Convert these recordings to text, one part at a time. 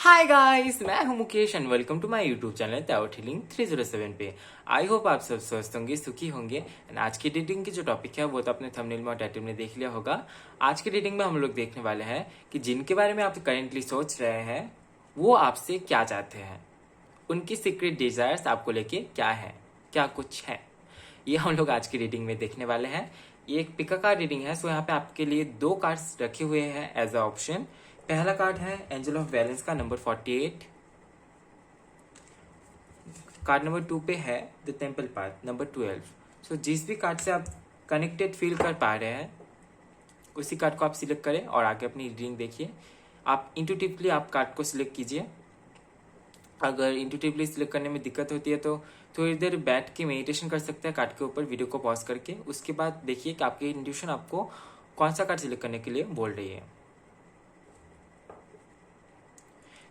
हाय guys, मैं हूं Mukesh and welcome to my YouTube channel tower healing 307 पे। आई होप आप सब स्वस्थ होंगे, सुखी होंगे। एंड आज की रीडिंग की जो टॉपिक है वो तो आपने थंबनेल में और टाइटल में देख लिया होगा। आज की रीडिंग में हम लोग देखने वाले हैं कि जिनके बारे में आप करेंटली सोच रहे हैं वो आपसे क्या चाहते हैं, उनकी सीक्रेट डिजायर्स आपको लेके क्या है, क्या कुछ है, ये हम लोग आज की रीडिंग में देखने वाले हैं। ये एक पिका कार्ड रीडिंग है, सो यहाँ पे आपके लिए दो कार्ड्स रखे हुए हैं एज अ ऑप्शन। पहला कार्ड है एंजल ऑफ बैलेंस का नंबर 48। कार्ड नंबर 2 पे है द टेम्पल पाथ नंबर 12। सो जिस भी कार्ड से आप कनेक्टेड फील कर पा रहे हैं उसी कार्ड को आप सिलेक्ट करें और आगे अपनी रीडिंग देखिए। आप इंटुटिवली आप कार्ड को सिलेक्ट कीजिए। अगर इंटुटिवली सिलेक्ट करने में दिक्कत होती है तो थोड़ी देर बैठ के मेडिटेशन कर सकते हैं कार्ड के ऊपर, वीडियो को पॉज करके। उसके बाद देखिए कि आपकी इंट्यूशन आपको कौन सा कार्ड सिलेक्ट करने के लिए बोल रही है,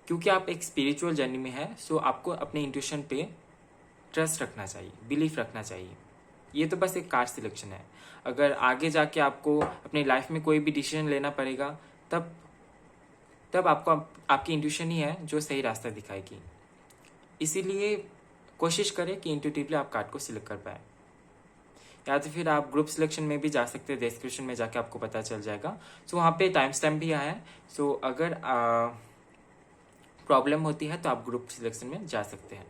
क्योंकि आप एक स्पिरिचुअल जर्नी में है। सो आपको अपने इंट्यूशन पे ट्रस्ट रखना चाहिए, बिलीफ रखना चाहिए। ये तो बस एक कार्ड सिलेक्शन है। अगर आगे जाके आपको अपनी लाइफ में कोई भी डिसीजन लेना पड़ेगा तब तब आपको आपकी इंट्यूशन ही है जो सही रास्ता दिखाएगी। इसीलिए कोशिश करें कि इंट्यूटिवली आप कार्ड को सिलेक्ट कर पाए। या तो फिर आप ग्रुप सिलेक्शन में भी जा सकते हैं, डिस्क्रिप्शन में जाके आपको पता चल जाएगा। सो वहाँ पे टाइम स्टैम्प भी आया है। सो अगर प्रॉब्लम होती है तो आप ग्रुप सिलेक्शन में जा सकते हैं।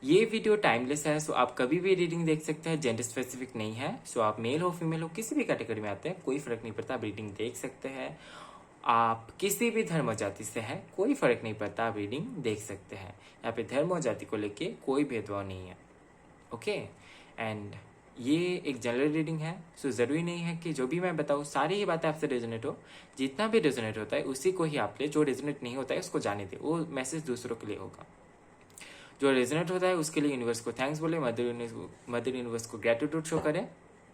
ये वीडियो टाइमलेस है, सो आप कभी भी रीडिंग देख सकते हैं, जेंडर स्पेसिफिक नहीं है। सो आप मेल हो फीमेल हो किसी भी कैटेगरी में आते हैं, कोई फर्क नहीं पड़ता, आप रीडिंग देख सकते हैं। आप किसी भी धर्म और जाति से हैं, कोई फर्क नहीं पड़ता, आप रीडिंग देख सकते हैं। यहाँ पे धर्म और जाति को लेके कोई भेदभाव नहीं है। ओके एंड ये एक जनरल रीडिंग है। सो ज़रूरी नहीं है कि जो भी मैं बताऊँ सारी ही बातें आपसे रेजोनेट हो। जितना भी रेजोनेट होता है उसी को ही आप ले, जो रेजोनेट नहीं होता है उसको जाने दे, वो मैसेज दूसरों के लिए होगा। जो रेजोनेट होता है उसके लिए यूनिवर्स को थैंक्स बोले, मदर यूनिवर्स को ग्रेटिट्यूड शो करें।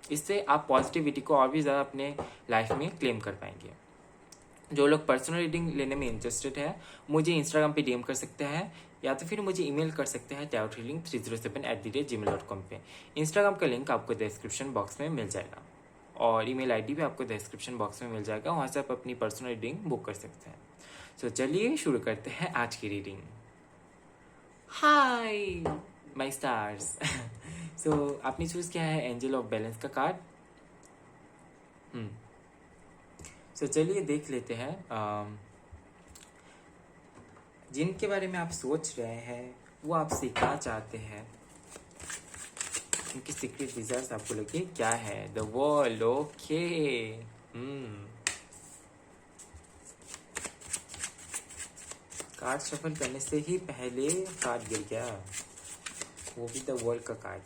इससे आप पॉजिटिविटी को और भी ज़्यादा अपने लाइफ में क्लेम कर पाएंगे। जो लोग पर्सनल रीडिंग लेने में इंटरेस्टेड है मुझे इंस्टाग्राम पे डीएम कर सकते हैं या तो फिर मुझे ईमेल कर सकते हैं tarotreading307@gmail.com पे। इंस्टाग्राम का लिंक आपको डिस्क्रिप्शन बॉक्स में मिल जाएगा और ईमेल आईडी भी आपको डिस्क्रिप्शन बॉक्स में मिल जाएगा, वहाँ से आप अपनी पर्सनल रीडिंग बुक कर सकते हैं। सो चलिए शुरू करते हैं आज की reading. Hi my stars. So आपने चूज किया है एंजल ऑफ बैलेंस का कार्ड। सो चलिए देख लेते हैं जिनके बारे में आप सोच रहे हैं वो आपसे क्या चाहते हैं, उनकी सीक्रेट डिजायर्स आपको लगे क्या है। The world. Okay card shuffle करने से ही पहले कार्ड गिर गया, वो भी द वर्ल्ड का कार्ड।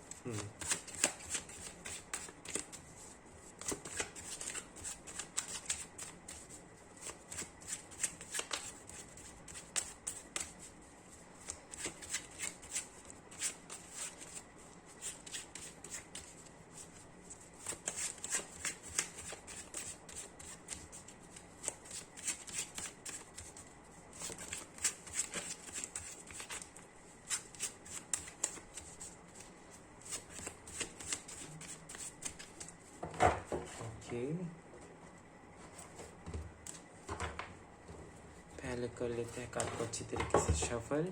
पहले कर लेते हैं कार्ड को अच्छी तरीके से shuffle.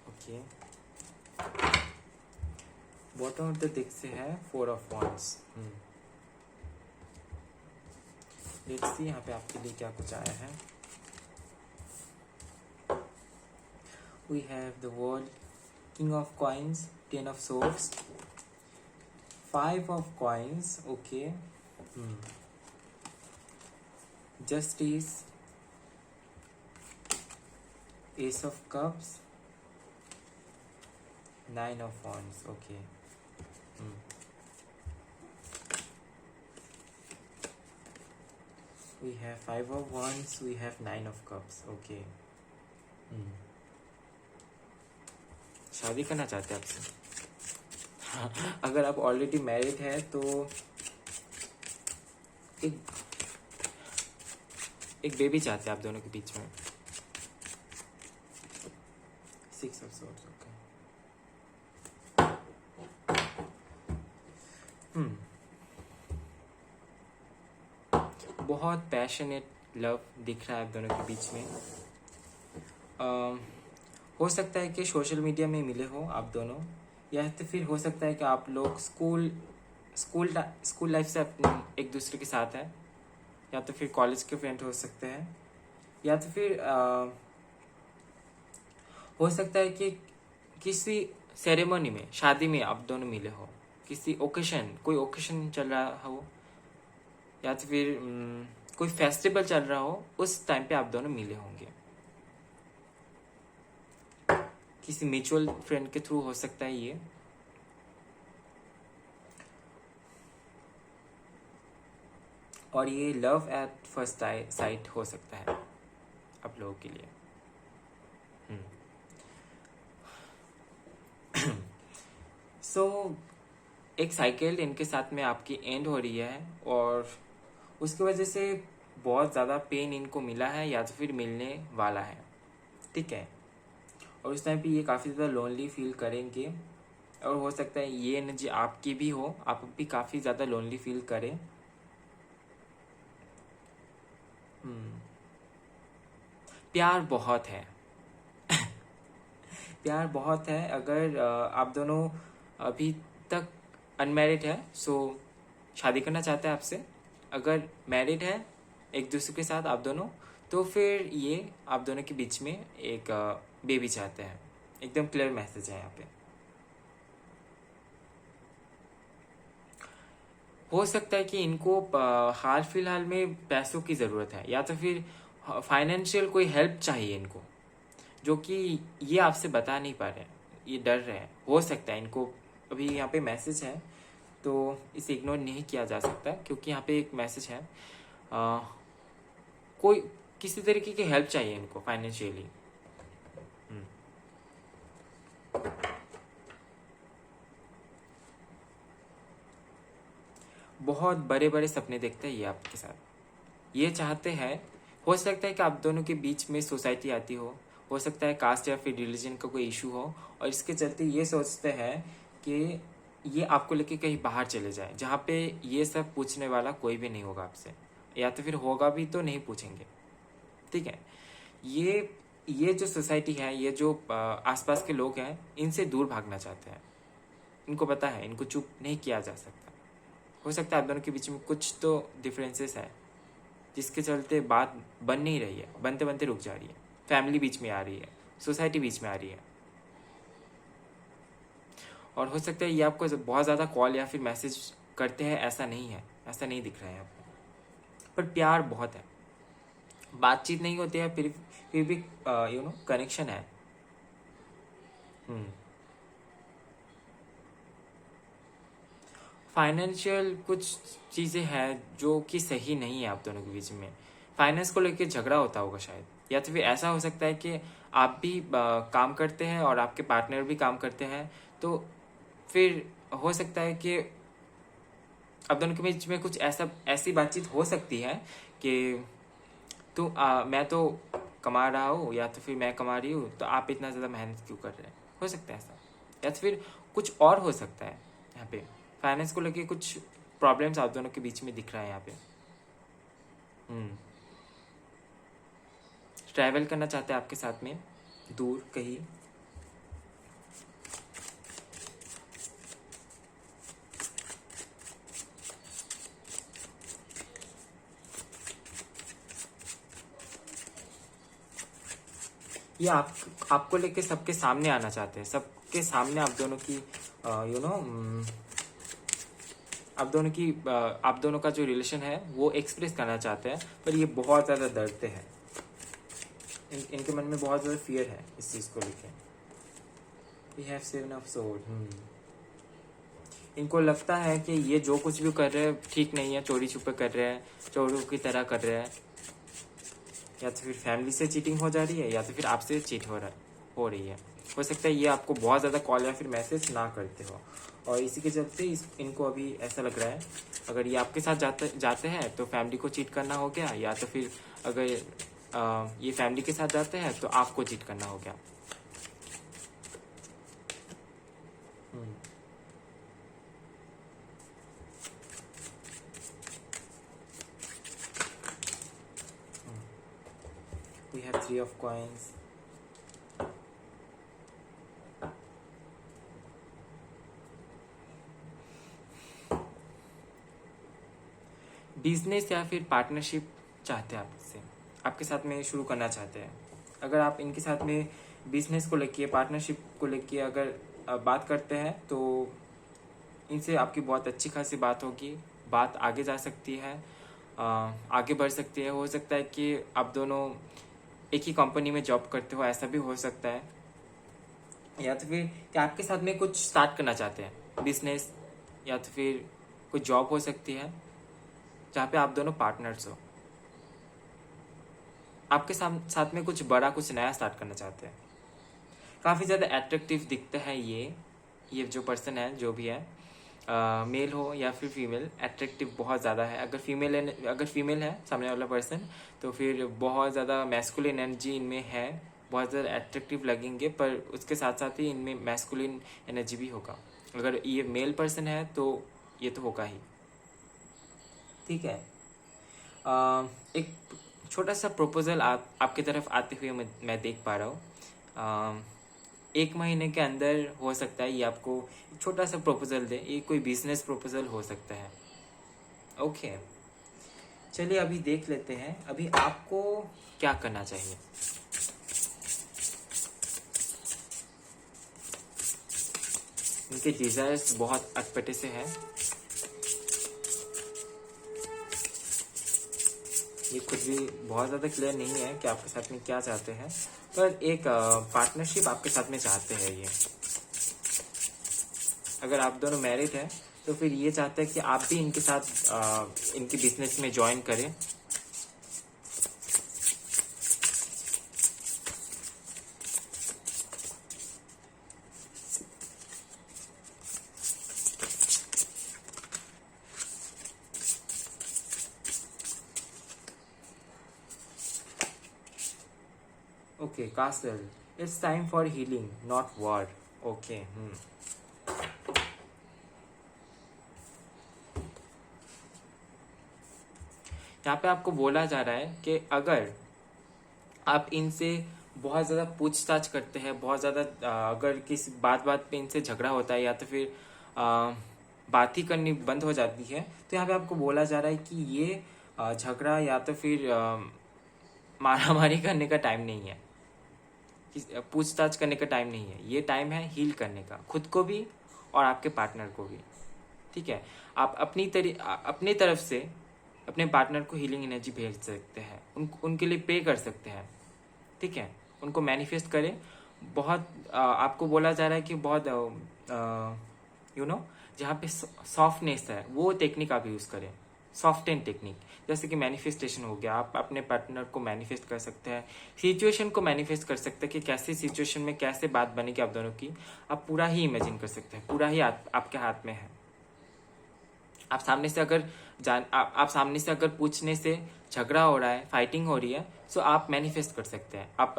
Okay bottom of the deck से है 4 ऑफ wands। लेट्स सी यहाँ पे आपके लिए क्या कुछ आया है। We have the world, king of coins, 10 of swords, 5 of coins. Okay justice, ace of cups, 9 of wands। Okay we have 5 of wands, we have 9 of cups। Okay शादी करना चाहते हैं आपसे। अगर आप ऑलरेडी मैरिड है तो एक एक बेबी चाहते हैं आप दोनों के बीच में। 6 of swords, okay. बहुत पैशनेट लव दिख रहा है आप दोनों के बीच में। हो सकता है कि सोशल मीडिया में मिले हो आप दोनों, या तो फिर हो सकता है कि आप लोग स्कूल लाइफ से अपने एक दूसरे के साथ है, या तो फिर कॉलेज के फ्रेंड हो सकते हैं, या तो फिर हो सकता है कि किसी सेरेमनी में, शादी में आप दोनों मिले हो, किसी ओकेशन, कोई ओकेशन चल रहा हो, या तो फिर कोई फेस्टिवल चल रहा हो, उस टाइम पे आप दोनों मिले होंगे। किसी म्यूचुअल फ्रेंड के थ्रू हो सकता है ये। और ये लव एट फर्स्ट साइट हो सकता है आप लोगों के लिए। सो एक साइकिल इनके साथ में आपकी एंड हो रही है, और उसकी वजह से बहुत ज़्यादा पेन इनको मिला है या तो फिर मिलने वाला है, ठीक है। और उस टाइम पे ये काफ़ी ज़्यादा लोनली फील करेंगे, और हो सकता है ये एनर्जी आपकी भी हो, आप भी काफ़ी ज़्यादा लोनली फील करें। प्यार बहुत है। प्यार बहुत है। अगर आप दोनों अभी तक अनमैरिड है, सो शादी करना चाहते हैं आपसे। अगर मैरिड है एक दूसरे के साथ आप दोनों, तो फिर ये आप दोनों के बीच में एक बेबी चाहते हैं। एकदम क्लियर मैसेज है यहाँ पे। हो सकता है कि इनको हाल फिलहाल में पैसों की ज़रूरत है, या तो फिर फाइनेंशियल कोई हेल्प चाहिए इनको, जो कि ये आपसे बता नहीं पा रहे हैं, ये डर रहे हैं। हो सकता है इनको अभी यहाँ पे मैसेज है, तो इसे इग्नोर नहीं किया जा सकता, क्योंकि यहाँ पे एक मैसेज है, कोई किसी तरीके की हेल्प चाहिए इनको फाइनेंशियली। बहुत बड़े बड़े सपने देखते हैं ये आपके साथ। ये चाहते हैं, हो सकता है कि आप दोनों के बीच में सोसाइटी आती हो सकता है कास्ट या फिर रिलीजन का कोई इशू हो, और इसके चलते ये सोचते हैं कि ये आपको लेके कहीं बाहर चले जाए, जहाँ पे ये सब पूछने वाला कोई भी नहीं होगा आपसे, या तो फिर होगा भी तो नहीं पूछेंगे, ठीक है। ये जो सोसाइटी है, ये जो आसपास के लोग हैं, इनसे दूर भागना चाहते हैं। इनको पता है इनको चुप नहीं किया जा सकता। हो सकता है आप दोनों के बीच में कुछ तो डिफरेंसेस है, जिसके चलते बात बन नहीं रही है, बनते बनते रुक जा रही है। फैमिली बीच में आ रही है, सोसाइटी बीच में आ रही है, और हो सकता है ये आपको बहुत ज़्यादा कॉल या फिर मैसेज करते हैं, ऐसा नहीं है, ऐसा नहीं दिख रहा है आपको। पर प्यार बहुत है, बातचीत नहीं होती है, फिर भी कनेक्शन है। फाइनेंशियल कुछ चीज़ें हैं जो कि सही नहीं है आप दोनों के बीच में। फाइनेंस को लेकर झगड़ा होता होगा शायद, या तो फिर ऐसा हो सकता है कि आप भी काम करते हैं और आपके पार्टनर भी काम करते हैं, तो फिर हो सकता है कि आप दोनों के बीच में कुछ ऐसी बातचीत हो सकती है कि मैं तो कमा रहा हूँ, या तो फिर मैं कमा रही हूँ, तो आप इतना ज़्यादा मेहनत क्यों कर रहे हैं। हो सकता है ऐसा, या तो फिर कुछ और हो सकता है। यहाँ पे फाइनेंस को लेके कुछ प्रॉब्लम्स आप दोनों के बीच में दिख रहा है यहाँ पे। ट्रैवल करना चाहते हैं आपके साथ में, दूर कहीं। ये आपको लेके सबके सामने आना चाहते हैं, सबके सामने आप दोनों की आप दोनों का जो रिलेशन है वो एक्सप्रेस करना चाहते हैं, पर ये बहुत ज़्यादा डरते हैं। इनके मन में बहुत ज़्यादा फियर है इस चीज़ को लेके। We have 7 of swords। इनको लगता है कि ये जो कुछ भी कर रहे हैं ठीक नहीं है, चोरी छुपे कर रहे हैं, चोरों की तरह कर रहे हैं, या तो फिर फैमिली से चीटिंग हो जा रही है, या तो फिर आपसे चीट हो रही है। हो सकता है ये आपको बहुत ज़्यादा कॉल या फिर मैसेज ना करते हो, और इसी के चलते इनको अभी ऐसा लग रहा है, अगर ये आपके साथ जाते हैं तो फैमिली को चीट करना हो गया, या तो फिर अगर ये फैमिली के साथ जाते हैं तो आपको चीट करना हो गया। We have 3 of coins. Business या फिर पार्टनरशिप चाहते हैं आपसे, आपके साथ में शुरू करना चाहते हैं। अगर आप इनके साथ में बिजनेस को लेके, पार्टनरशिप को लेके अगर बात करते हैं तो इनसे आपकी बहुत अच्छी खासी बात होगी, बात आगे जा सकती है, आगे बढ़ सकती है। हो सकता है कि आप दोनों एक ही कंपनी में जॉब करते हो, ऐसा भी हो सकता है। या तो फिर कि आपके साथ में कुछ स्टार्ट करना चाहते हैं, बिजनेस या तो फिर कोई जॉब हो सकती है जहाँ पे आप दोनों पार्टनर्स हो। आपके साथ में कुछ बड़ा, कुछ नया स्टार्ट करना चाहते हैं। काफ़ी ज़्यादा अट्रैक्टिव दिखता है ये जो पर्सन है, जो भी है, मेल हो या फिर फीमेल, अट्रैक्टिव बहुत ज़्यादा है। अगर फीमेल है सामने वाला पर्सन तो फिर बहुत ज़्यादा मैस्कुलिन एनर्जी इनमें है, बहुत ज़्यादा अट्रैक्टिव लगेंगे, पर उसके साथ साथ ही इनमें मैस्कुलिन एनर्जी भी होगा। अगर ये मेल पर्सन है तो ये तो होगा ही, ठीक है। एक छोटा सा प्रपोजल आपकी तरफ आते हुए मैं देख पा रहा हूँ। 1 महीने के अंदर हो सकता है ये आपको एक छोटा सा प्रपोजल दे। ये कोई बिजनेस प्रपोजल हो सकता है। ओके, चलिए अभी देख लेते हैं अभी आपको क्या करना चाहिए। इनके डिजायर्स बहुत अटपटे से हैं। ये खुद भी बहुत ज़्यादा क्लियर नहीं है कि आपके साथ में क्या चाहते हैं, पर एक पार्टनरशिप आपके साथ में चाहते हैं ये। अगर आप दोनों मैरिड हैं तो फिर ये चाहते हैं कि आप भी इनके साथ इनके बिजनेस में ज्वाइन करें। Okay, castle, it's time for healing not war. Okay, यहाँ पे आपको बोला जा रहा है कि अगर आप इनसे बहुत ज़्यादा पूछताछ करते हैं, बहुत ज़्यादा अगर किसी बात पे इनसे झगड़ा होता है या तो फिर बात ही करनी बंद हो जाती है, तो यहाँ पे आपको बोला जा रहा है कि ये झगड़ा या तो फिर मारामारी करने का टाइम नहीं है, पूछताछ करने का टाइम नहीं है। ये टाइम है हील करने का, खुद को भी और आपके पार्टनर को भी, ठीक है। आप अपनी तरफ से अपने पार्टनर को हीलिंग एनर्जी भेज सकते हैं, उनके लिए पे कर सकते हैं, ठीक है। उनको मैनिफेस्ट करें। बहुत आपको बोला जा रहा है कि बहुत जहाँ पे सॉफ्टनेस है वो टेक्निक आप यूज़ करें, सॉफ्ट एंड टेक्निक, जैसे कि मैनिफेस्टेशन हो गया। आप अपने पार्टनर को मैनिफेस्ट कर सकते हैं, सिचुएशन को मैनिफेस्ट कर सकते हैं कि कैसे सिचुएशन में कैसे बात बनेगी आप दोनों की, आप पूरा ही इमेजिन कर सकते हैं, पूरा ही आपके हाथ में है। आप सामने से अगर पूछने से झगड़ा हो रहा है, फाइटिंग हो रही है, तो आप मैनिफेस्ट कर सकते हैं। आप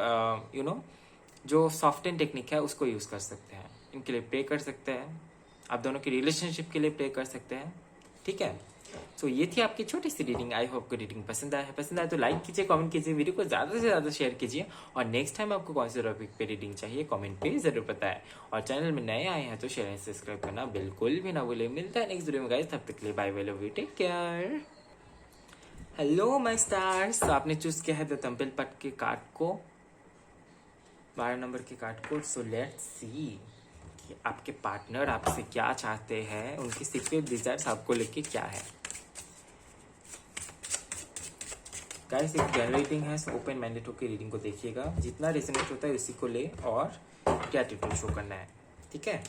जो सॉफ्ट एंड टेक्निक है उसको यूज़ कर सकते हैं, इनके लिए प्रे कर सकते हैं, आप दोनों की रिलेशनशिप के लिए प्रे कर सकते हैं, ठीक है। सो ये थी आपकी छोटी सी रीडिंग। आई होप को रीडिंग पसंद आया तो लाइक कीजिए, कमेंट कीजिए, वीडियो को ज़्यादा से ज़्यादा शेयर कीजिए, और नेक्स्ट टाइम आपको कौन से टॉपिक पे रीडिंग चाहिए कमेंट पे ज़रूर बताएं। और चैनल में नए आए हैं तो शेयर एंड सब्सक्राइब करना बिल्कुल भी ना भूलें। मिलता है नेक्स्ट वीडियो में गाइस, तब तक के लिए bye bye, love you, take care. Hello my stars, तो आपने चूज किया है द थंबनेल पट के कार्ड को, 12 नंबर के कार्ड को। सो लेट्स सी कि आपके पार्टनर आपसे क्या चाहते हैं, उनकी सीक्रेट डिजायर्स आपको लेके क्या है। गाइस एक जनरेटिंग है, सो ओपन माइंडेड होकर रीडिंग को देखिएगा, जितना रेजोनेट होता है उसी को ले और ग्रैटिट्यूड शो करना है, ठीक है।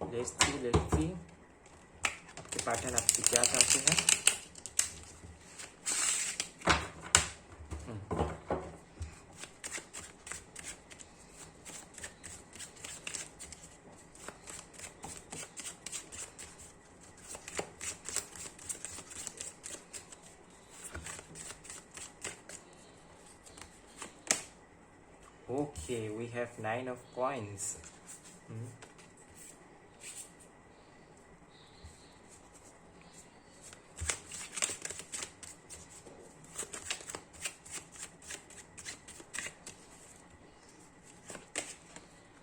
लेट्स सी आपके पार्टनर आपसे क्या चाहते हैं। Okay, we have 9 of coins.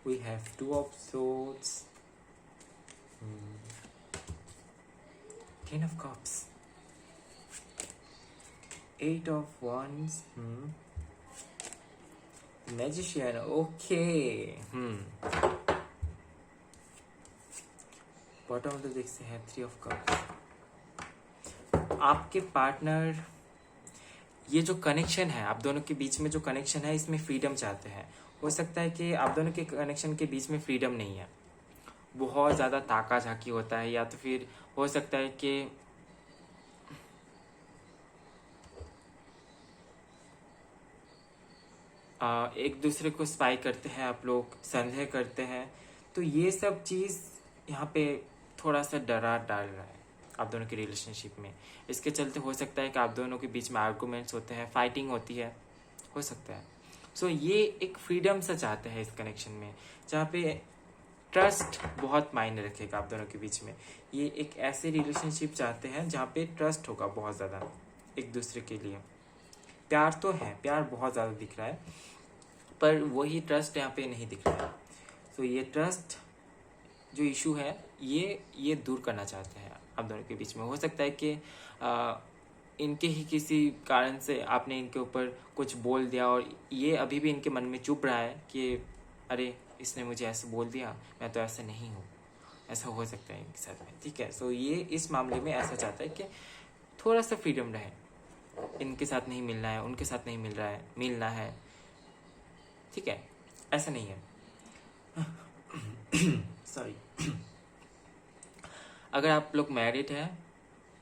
We have 2 of swords. 10 of cups. 8 of wands. Magician. Okay. Bottom of the deck से है 3 ऑफ कप्स। आपके पार्टनर, ये जो कनेक्शन है आप दोनों के बीच में, जो कनेक्शन है इसमें फ्रीडम चाहते हैं। हो सकता है कि आप दोनों के कनेक्शन के बीच में फ्रीडम नहीं है, बहुत ज़्यादा ताका झाकी होता है, या तो फिर हो सकता है कि एक दूसरे को स्पाई करते हैं, आप लोग संदेह करते हैं। तो ये सब चीज़ यहाँ पे थोड़ा सा डरा डाल रहा है आप दोनों की रिलेशनशिप में। इसके चलते हो सकता है कि आप दोनों के बीच में आर्गूमेंट्स होते हैं, फाइटिंग होती है, हो सकता है। सो ये एक फ्रीडम सा चाहते हैं इस कनेक्शन में, जहाँ पे ट्रस्ट बहुत मायने रखेगा आप दोनों के बीच में। ये एक ऐसे रिलेशनशिप चाहते हैं जहाँ पे ट्रस्ट होगा बहुत ज़्यादा एक दूसरे के लिए। प्यार तो है, प्यार बहुत ज़्यादा दिख रहा है, पर वही ट्रस्ट यहाँ पे नहीं दिख रहा है। तो ये ट्रस्ट जो इशू है ये दूर करना चाहते हैं आप दोनों के बीच में। हो सकता है कि इनके ही किसी कारण से आपने इनके ऊपर कुछ बोल दिया और ये अभी भी इनके मन में चुप रहा है कि अरे इसने मुझे ऐसे बोल दिया, मैं तो ऐसा नहीं हूँ। ऐसा हो सकता है इनके साथ में, ठीक है। सो ये इस मामले में ऐसा चाहता है कि थोड़ा सा फ्रीडम रहे, इनके साथ नहीं मिलना है, उनके साथ नहीं मिलना है, ठीक है, ऐसा नहीं है। सॉरी। अगर आप लोग मैरिड हैं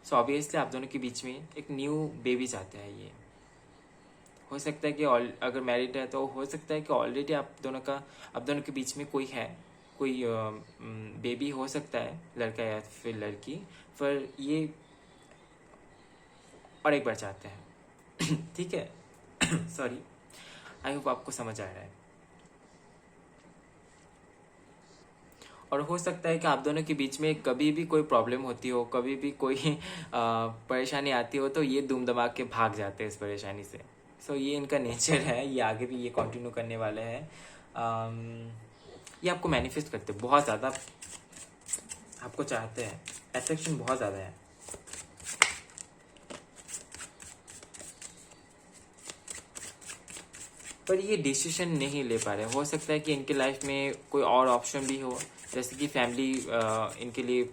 सो ऑब्वियसली आप दोनों के बीच में एक न्यू बेबी चाहते हैं। ये हो सकता है कि अगर मैरिड है तो हो सकता है कि ऑलरेडी आप दोनों के बीच में कोई है, कोई बेबी हो सकता है, लड़का या फिर लड़की, पर ये और एक बार चाहते हैं। ठीक है। सॉरी, आई होप आपको समझ आ रहा है। और हो सकता है कि आप दोनों के बीच में कभी भी कोई प्रॉब्लम होती हो, कभी भी कोई परेशानी आती हो, तो ये दुम दमा के भाग जाते हैं इस परेशानी से। सो ये इनका नेचर है, ये आगे भी ये कंटिन्यू करने वाले हैं। ये आपको मैनिफेस्ट करते हैं, बहुत ज़्यादा आपको चाहते हैं, अट्रैक्शन बहुत ज़्यादा है। पर ये डिसीजन नहीं ले पा रहे। हो सकता है कि इनके लाइफ में कोई और ऑप्शन भी हो, जैसे कि फैमिली इनके लिए,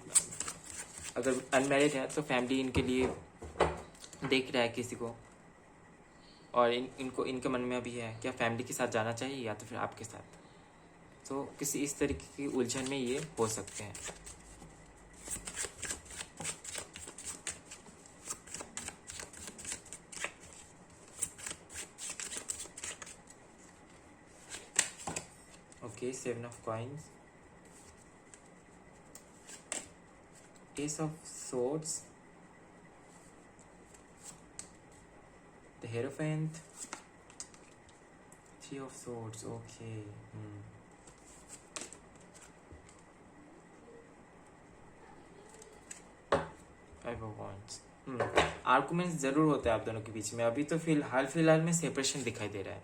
अगर अनमैरिड है तो फैमिली इनके लिए देख रहा है किसी को, और इनको इनके मन में अभी है क्या फैमिली के साथ जाना चाहिए या तो फिर आपके साथ। तो किसी इस तरीके की उलझन में ये हो सकते हैं। Okay, 7 of coins, Ace of swords, the Hierophant, 3 of swords. Okay. Five of wands. Arguments जरूर होते हैं आप दोनों के बीच में। अभी तो फिलहाल में सेपरेशन दिखाई दे रहा है।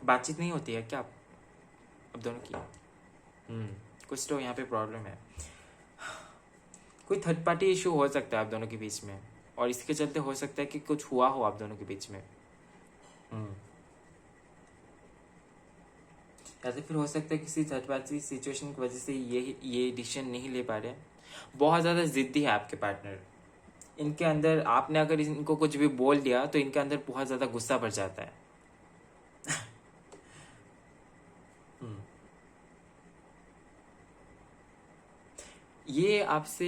बातचीत नहीं होती है क्या आप दोनों की? कुछ तो यहाँ पे प्रॉब्लम है। कोई थर्ड पार्टी इशू हो सकता है आप दोनों के बीच में, और इसके चलते हो सकता है कि कुछ हुआ हो आप दोनों के बीच में। या तो फिर हो सकता है किसी थर्ड पार्टी सिचुएशन की वजह से ये डिसीजन नहीं ले पा रहे। बहुत ज़्यादा जिद्दी है आपके पार्टनर। इनके अंदर आपने अगर इनको कुछ भी बोल दिया तो इनके अंदर बहुत ज़्यादा गुस्सा भर जाता है। ये आपसे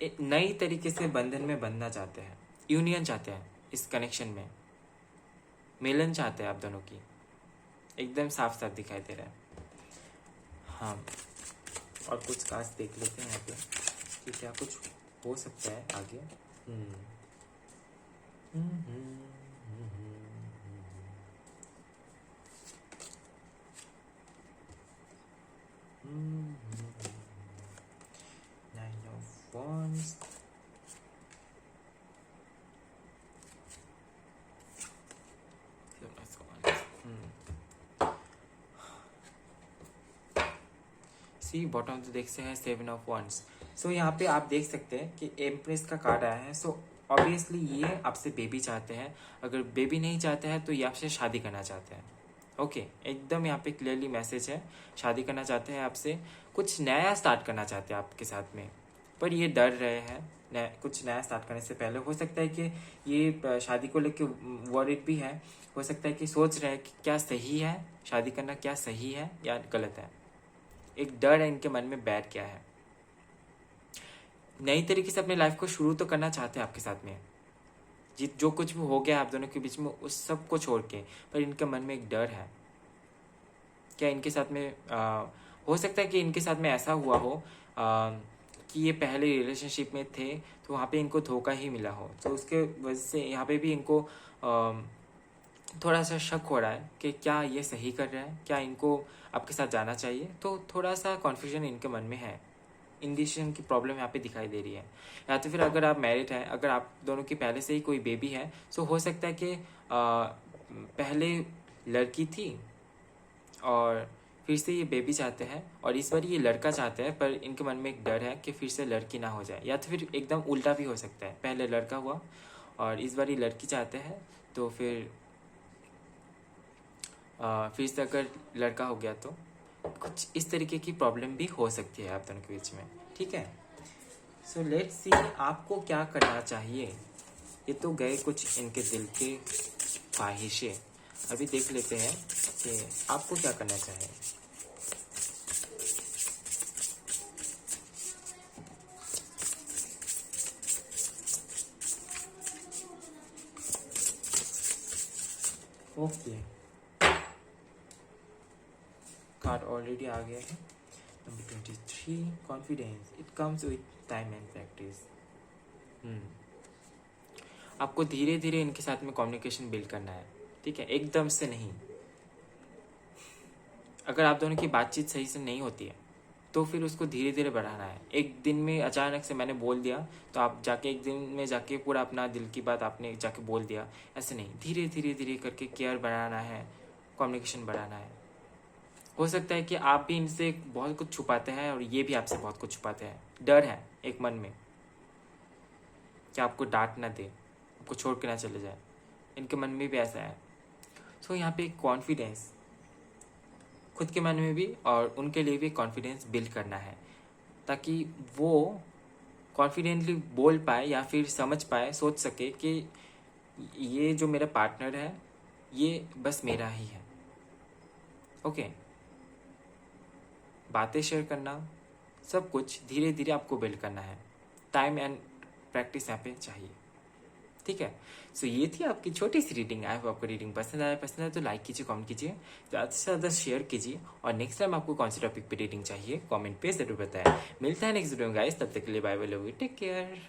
एक नई तरीके से बंधन में बंधना चाहते हैं, यूनियन चाहते हैं, इस कनेक्शन में मिलन चाहते हैं आप दोनों की, एकदम साफ साफ दिखाई दे रहा है। हाँ, और कुछ खास देख लेते हैं यहाँ पे कि क्या कुछ हो सकता है आगे। Nine of Wands. See bottom तो देख सकते हैं 7 ऑफ वंस। सो यहाँ पे आप देख सकते हैं कि एम्प्रेस का कार्ड आया है। सो ऑब्वियसली ये आपसे बेबी चाहते हैं। अगर बेबी नहीं चाहते हैं तो ये आपसे शादी करना चाहते हैं। ओके, एकदम यहाँ पे क्लियरली मैसेज है, शादी करना चाहते हैं आपसे, कुछ नया स्टार्ट करना चाहते हैं आपके साथ में, पर ये डर रहे हैं कुछ नया स्टार्ट करने से पहले। हो सकता है कि ये शादी को लेके वॉरिड भी है, हो सकता है कि सोच रहे हैं कि क्या सही है, शादी करना क्या सही है या गलत है। एक डर है इनके मन में बैठ गया है। नई तरीके से अपने लाइफ को शुरू तो करना चाहते हैं आपके साथ में, जो कुछ भी हो गया आप दोनों के बीच में उस सब को छोड़ के, पर इनके मन में एक डर है। क्या इनके साथ में हो सकता है कि इनके साथ में ऐसा हुआ हो कि ये पहले रिलेशनशिप में थे तो वहाँ पे इनको धोखा ही मिला हो, तो उसके वजह से यहाँ पे भी इनको थोड़ा सा शक हो रहा है कि क्या ये सही कर रहा है, क्या इनको आपके साथ जाना चाहिए। तो थोड़ा सा कॉन्फ्यूजन इनके मन में है, इंडिशन की प्रॉब्लम यहाँ पे दिखाई दे रही है। या तो फिर अगर आप मैरिड हैं, अगर आप दोनों की पहले से ही कोई बेबी है, तो हो सकता है कि पहले लड़की थी और फिर से ये बेबी चाहते हैं, और इस बार ये लड़का चाहते हैं, पर इनके मन में एक डर है कि फिर से लड़की ना हो जाए। या तो फिर एकदम उल्टा भी हो सकता है, पहले लड़का हुआ और इस बार ये लड़की चाहते हैं, तो फिर से अगर लड़का हो गया तो कुछ इस तरीके की प्रॉब्लम भी हो सकती है आप दोनों के बीच में। ठीक है, सो लेट्स सी आपको क्या करना चाहिए। ये तो गए कुछ इनके दिल के ख्वाहिशें, अभी देख लेते हैं कि आपको क्या करना चाहिए। ओके, कार्ड ऑलरेडी आ गया है। Number 23, confidence, it comes with time and practice. आपको धीरे धीरे इनके साथ में कम्युनिकेशन बिल्ड करना है, ठीक है, एकदम से नहीं। अगर आप दोनों की बातचीत सही से नहीं होती है तो फिर उसको धीरे धीरे बढ़ाना है। एक दिन में अचानक से मैंने बोल दिया तो आप जाके एक दिन में जाके पूरा अपना दिल की बात आपने जाके बोल दिया, ऐसे नहीं, धीरे धीरे धीरे करके केयर बढ़ाना है, कम्युनिकेशन बढ़ाना है। हो सकता है कि आप भी इनसे बहुत कुछ छुपाते हैं और ये भी आपसे बहुत कुछ छुपाते हैं। डर है एक मन में कि आपको डांट ना दे, आपको छोड़ के ना चले जाए, इनके मन में भी ऐसा है। सो यहाँ पे कॉन्फिडेंस खुद के मन में भी और उनके लिए भी कॉन्फिडेंस बिल्ड करना है, ताकि वो कॉन्फिडेंटली बोल पाए या फिर समझ पाए, सोच सके कि ये जो मेरा पार्टनर है ये बस मेरा ही है। ओके, बातें शेयर करना, सब कुछ धीरे धीरे आपको बिल्ड करना है। टाइम एंड प्रैक्टिस यहाँ पे चाहिए, ठीक है। सो ये थी आपकी छोटी सी रीडिंग। आई होप आपको रीडिंग पसंद आए तो लाइक कीजिए, कमेंट कीजिए, ज़्यादा से ज़्यादा शेयर कीजिए, और नेक्स्ट टाइम आपको कौन सी टॉपिक पे रीडिंग चाहिए कमेंट पे जरूर बताएं। मिलता है नेक्स्ट वीडियो में गाइस, तब तक के लिए bye bye, love you, take care.